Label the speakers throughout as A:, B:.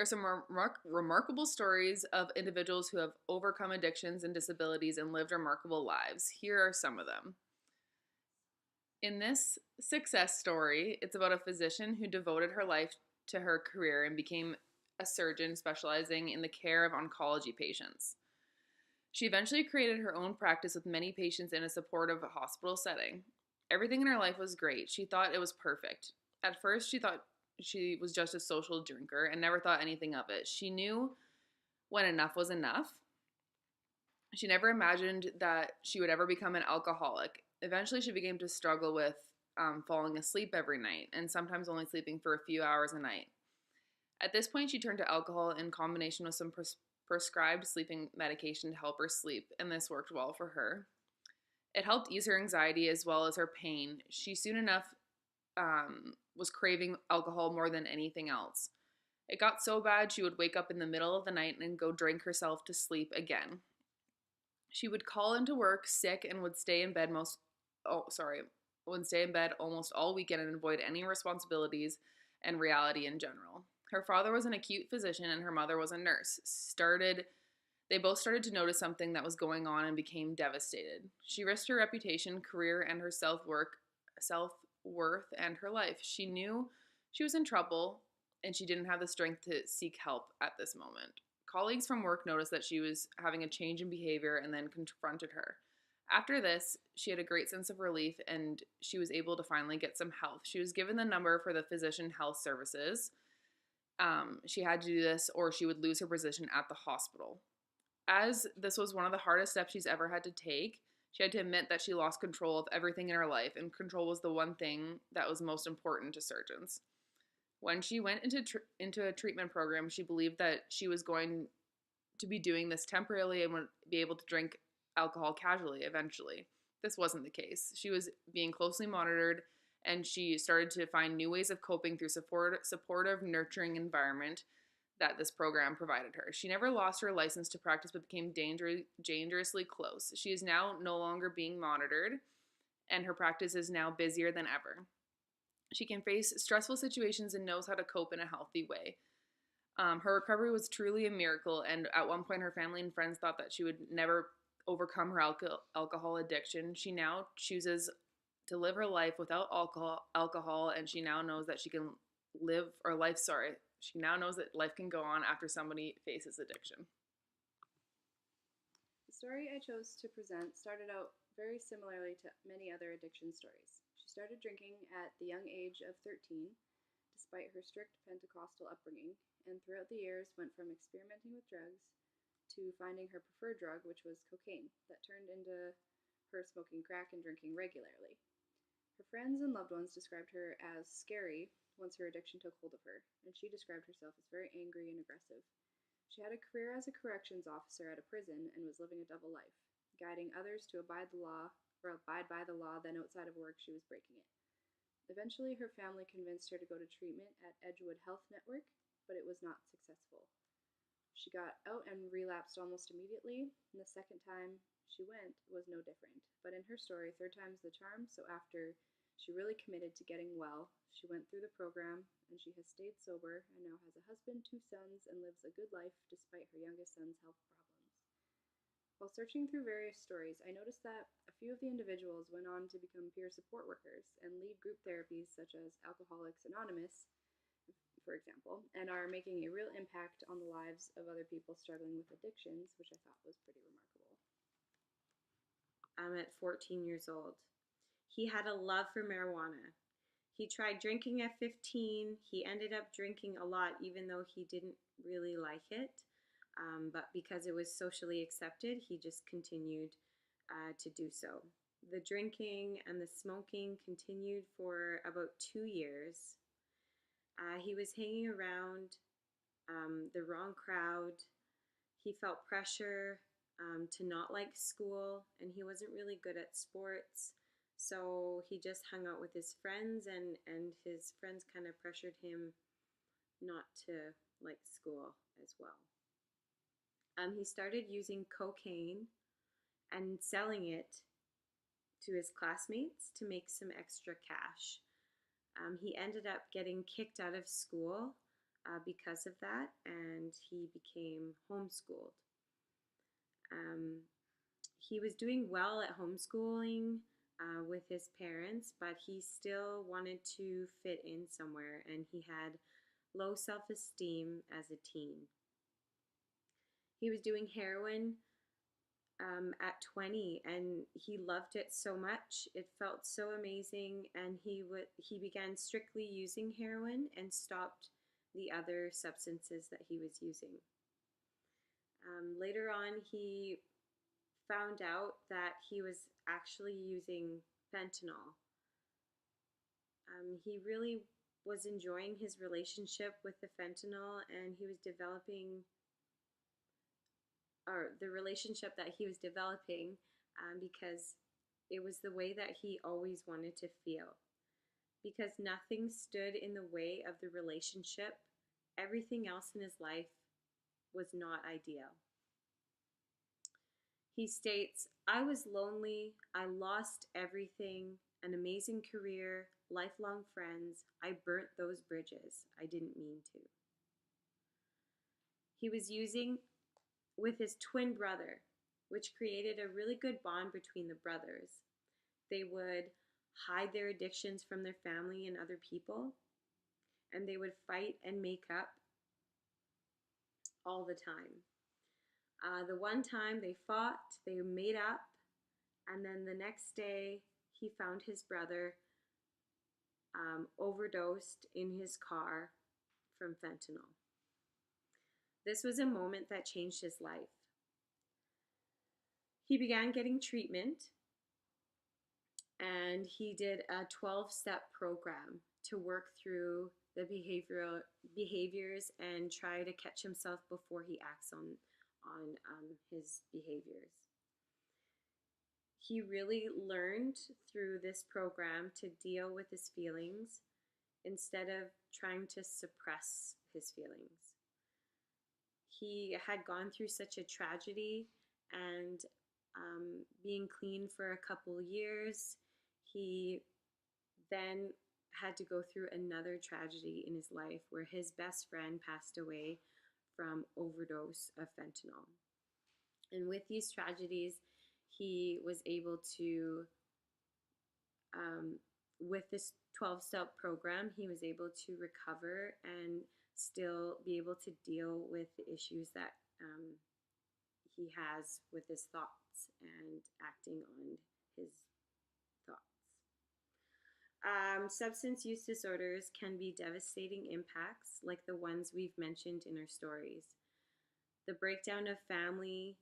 A: There are some remarkable stories of individuals who have overcome addictions and disabilities and lived remarkable lives. Here are some of them. In this success story, it's about a physician who devoted her life to her career and became a surgeon specializing in the care of oncology patients. She eventually created her own practice with many patients in a supportive hospital setting. Everything in her life was great. She thought it was perfect. At first, she thought she was just a social drinker and never thought anything of it. She knew when enough was enough. She never imagined that she would ever become an alcoholic. Eventually, she began to struggle with falling asleep every night and sometimes only sleeping for a few hours a night. At this point, she turned to alcohol in combination with some prescribed sleeping medication to help her sleep, and this worked well for her. It helped ease her anxiety as well as her pain. She soon enough was craving alcohol more than anything else. It got so bad she would wake up in the middle of the night and go drink herself to sleep again. She would call into work sick and would stay in bed would stay in bed almost all weekend and avoid any responsibilities and reality in general. Her father was an acute physician and her mother was a nurse. They both started to notice something that was going on and became devastated. She risked her reputation, career, and her self-worth and her life. She knew she was in trouble and she didn't have the strength to seek help at this moment. Colleagues from work noticed that she was having a change in behavior and then confronted her. After this, she had a great sense of relief and she was able to finally get some help. She was given the number for the physician health services. She had to do this or she would lose her position at the hospital. As this was one of the hardest steps she's ever had to take, she had to admit that she lost control of everything in her life, and control was the one thing that was most important to surgeons. When she went into a treatment program, she believed that she was going to be doing this temporarily and would be able to drink alcohol casually eventually. This wasn't the case. She was being closely monitored, and she started to find new ways of coping through supportive, nurturing environment that this program provided her. She never lost her license to practice but became dangerously close. She is now no longer being monitored, and her practice is now busier than ever. She can face stressful situations and knows how to cope in a healthy way. Her recovery was truly a miracle, and at one point her family and friends thought that she would never overcome her alcohol addiction. She now chooses to live her life without alcohol, and she now knows that she now knows that life can go on after somebody faces addiction.
B: The story I chose to present started out very similarly to many other addiction stories. She started drinking at the young age of 13, despite her strict Pentecostal upbringing, and throughout the years went from experimenting with drugs to finding her preferred drug, which was cocaine, that turned into her smoking crack and drinking regularly. Her friends and loved ones described her as scary once her addiction took hold of her, and she described herself as very angry and aggressive. She had a career as a corrections officer at a prison and was living a double life, guiding others to abide by the law, then outside of work she was breaking it. Eventually, her family convinced her to go to treatment at Edgewood Health Network, but it was not successful. She got out and relapsed almost immediately, and the second time she went was no different. But in her story, third time's the charm, so after she really committed to getting well, she went through the program, and she has stayed sober and now has a husband, 2 sons, and lives a good life despite her youngest son's health problems. While searching through various stories, I noticed that a few of the individuals went on to become peer support workers and lead group therapies such as Alcoholics Anonymous, for example, and are making a real impact on the lives of other people struggling with addictions, which I thought was pretty remarkable.
C: I'm at 14 years old. He had a love for marijuana. He tried drinking at 15. He ended up drinking a lot, even though he didn't really like it. But because it was socially accepted, he just continued to do so. The drinking and the smoking continued for about 2 years. He was hanging around the wrong crowd. He felt pressure to not like school, and he wasn't really good at sports. So he just hung out with his friends, and his friends kind of pressured him not to like school as well. He started using cocaine and selling it to his classmates to make some extra cash. He ended up getting kicked out of school because of that, and he became homeschooled. Um, he was doing well at homeschooling with his parents, but he still wanted to fit in somewhere, and he had low self esteem as a teen. He was doing heroin at 20, and he loved it so much. It felt so amazing, and he began strictly using heroin and stopped the other substances that he was using. Later on, he found out that he was actually using fentanyl. He really was enjoying his relationship with the fentanyl, and he was developing, or the relationship that he was developing, because it was the way that he always wanted to feel. Because nothing stood in the way of the relationship, everything else in his life was not ideal. He states, "I was lonely, I lost everything, an amazing career, lifelong friends. I burnt those bridges. I didn't mean to." He was using with his twin brother, which created a really good bond between the brothers. They would hide their addictions from their family and other people, and they would fight and make up all the time. The one time they fought, they made up, and then the next day he found his brother overdosed in his car from fentanyl. This was a moment that changed his life. He began getting treatment, and he did a 12-step program to work through the behaviors and try to catch himself before he acts on his behaviors. He really learned through this program to deal with his feelings instead of trying to suppress his feelings. He had gone through such a tragedy, and being clean for a couple years, he then had to go through another tragedy in his life where his best friend passed away from overdose of fentanyl. And with these tragedies, he was able to, with this 12-step program, he was able to recover and still be able to deal with the issues that he has with his thoughts and acting on his thoughts. Substance use disorders can be devastating impacts like the ones we've mentioned in our stories. The breakdown of family,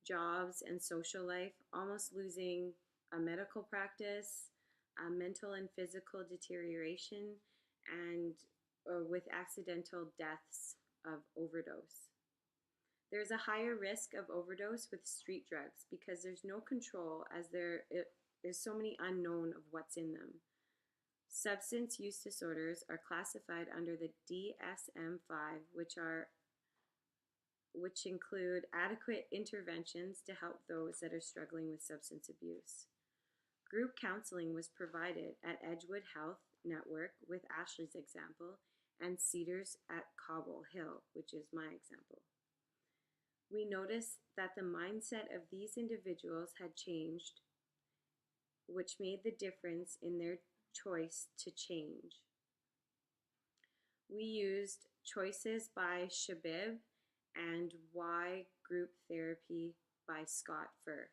C: jobs, and social life, almost losing a medical practice, mental and physical deterioration, and with accidental deaths of overdose. There's a higher risk of overdose with street drugs because there's no control, as there is so many unknown of what's in them. Substance use disorders are classified under the DSM-5, which include adequate interventions to help those that are struggling with substance abuse. Group counseling was provided at Edgewood Health Network with Ashleigh's example, and Cedars at Cobble Hill, which is my example. We noticed that the mindset of these individuals had changed, which made the difference in their choice to change. We used Choices by Shabib and Why Group Therapy by Scott Furr.